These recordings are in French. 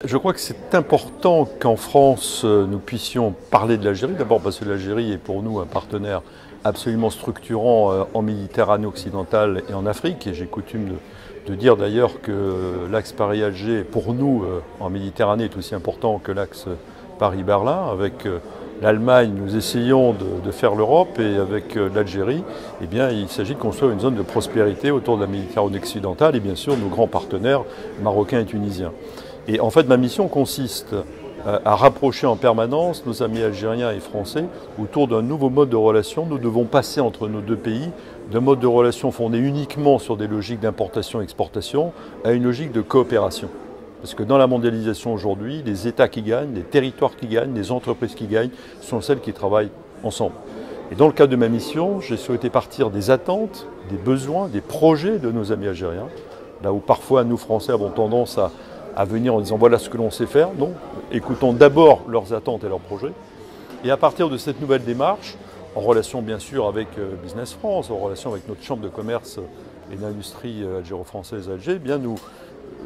Je crois que c'est important qu'en France, nous puissions parler de l'Algérie. D'abord parce que l'Algérie est pour nous un partenaire absolument structurant en Méditerranée occidentale et en Afrique. Et j'ai coutume de dire d'ailleurs que l'axe Paris-Alger, pour nous, en Méditerranée, est aussi important que l'axe Paris-Berlin. Avec l'Allemagne, nous essayons de faire l'Europe, et avec l'Algérie, eh bien, il s'agit de construire une zone de prospérité autour de la Méditerranée occidentale et bien sûr nos grands partenaires marocains et tunisiens. Et en fait, ma mission consiste à rapprocher en permanence nos amis algériens et français autour d'un nouveau mode de relation. Nous devons passer entre nos deux pays d'un mode de relation fondé uniquement sur des logiques d'importation-exportation à une logique de coopération. Parce que dans la mondialisation aujourd'hui, les États qui gagnent, les territoires qui gagnent, les entreprises qui gagnent sont celles qui travaillent ensemble. Et dans le cadre de ma mission, j'ai souhaité partir des attentes, des besoins, des projets de nos amis algériens, là où parfois nous Français avons tendance à venir en disant voilà ce que l'on sait faire. Non, écoutons d'abord leurs attentes et leurs projets. Et à partir de cette nouvelle démarche, en relation bien sûr avec Business France, en relation avec notre chambre de commerce et d'industrie algéro-française à Alger, eh bien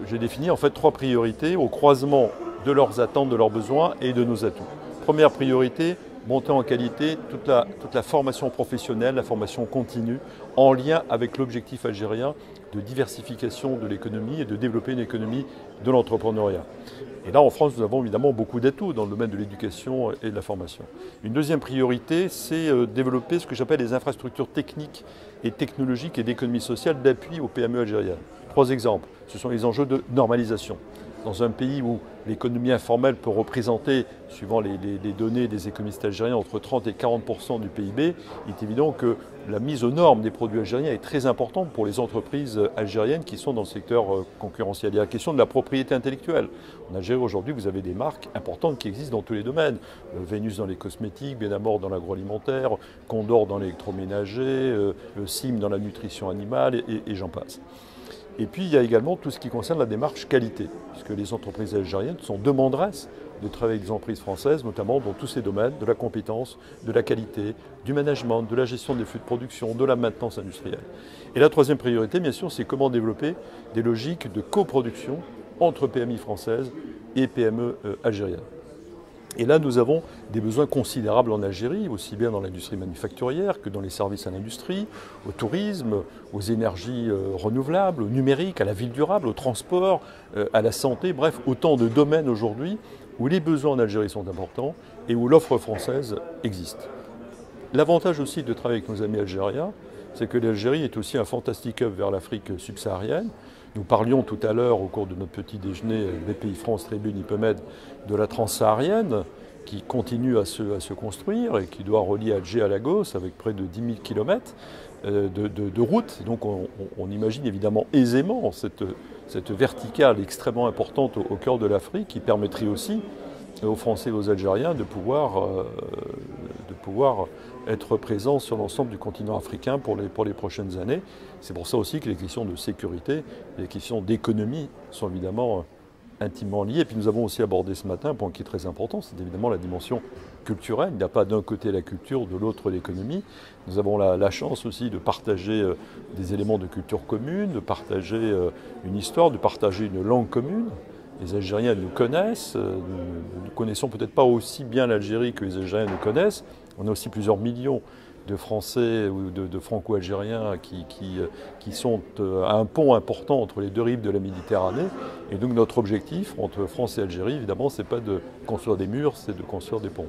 j'ai défini en fait 3 priorités au croisement de leurs attentes, de leurs besoins et de nos atouts. Première priorité, monter en qualité toute la formation professionnelle, la formation continue, en lien avec l'objectif algérien de diversification de l'économie et de développer une économie de l'entrepreneuriat. Et là, en France, nous avons évidemment beaucoup d'atouts dans le domaine de l'éducation et de la formation. Une deuxième priorité, c'est développer ce que j'appelle les infrastructures techniques et technologiques et d'économie sociale d'appui aux PME algériennes. 3 exemples. Ce sont les enjeux de normalisation. Dans un pays où l'économie informelle peut représenter, suivant les données des économistes algériens, entre 30 et 40% du PIB, il est évident que la mise aux normes des produits algériens est très importante pour les entreprises algériennes qui sont dans le secteur concurrentiel. Il y a la question de la propriété intellectuelle. En Algérie, aujourd'hui, vous avez des marques importantes qui existent dans tous les domaines. Vénus dans les cosmétiques, Benamor dans l'agroalimentaire, Condor dans l'électroménager, Sim dans la nutrition animale, et j'en passe. Et puis il y a également tout ce qui concerne la démarche qualité, puisque les entreprises algériennes sont demanderesses de travailler avec des entreprises françaises, notamment dans tous ces domaines, de la compétence, de la qualité, du management, de la gestion des flux de production, de la maintenance industrielle. Et la 3e priorité, bien sûr, c'est comment développer des logiques de coproduction entre PMI françaises et PME algériennes. Et là, nous avons des besoins considérables en Algérie, aussi bien dans l'industrie manufacturière que dans les services à l'industrie, au tourisme, aux énergies renouvelables, au numérique, à la ville durable, au transport, à la santé, bref, autant de domaines aujourd'hui où les besoins en Algérie sont importants et où l'offre française existe. L'avantage aussi de travailler avec nos amis algériens, c'est que l'Algérie est aussi un fantastique hub vers l'Afrique subsaharienne. Nous parlions tout à l'heure, au cours de notre petit déjeuner, BPI France, Tribune, Ipemed, de la transsaharienne, qui continue à se construire et qui doit relier Alger à Lagos avec près de 10 000 km de route. Donc on imagine évidemment aisément cette verticale extrêmement importante au cœur de l'Afrique qui permettrait aussi aux Français et aux Algériens de pouvoir être présents sur l'ensemble du continent africain pour les prochaines années. C'est pour ça aussi que les questions de sécurité et les questions d'économie sont évidemment intimement liées. Et puis nous avons aussi abordé ce matin un point qui est très important, c'est évidemment la dimension culturelle. Il n'y a pas d'un côté la culture, de l'autre l'économie. Nous avons la chance aussi de partager des éléments de culture commune, de partager une histoire, de partager une langue commune. Les Algériens nous connaissent, nous ne connaissons peut-être pas aussi bien l'Algérie que les Algériens nous connaissent. On a aussi plusieurs millions de Français ou de Franco-Algériens qui sont à un pont important entre les 2 rives de la Méditerranée. Et donc notre objectif entre France et Algérie, évidemment, ce n'est pas de construire des murs, c'est de construire des ponts.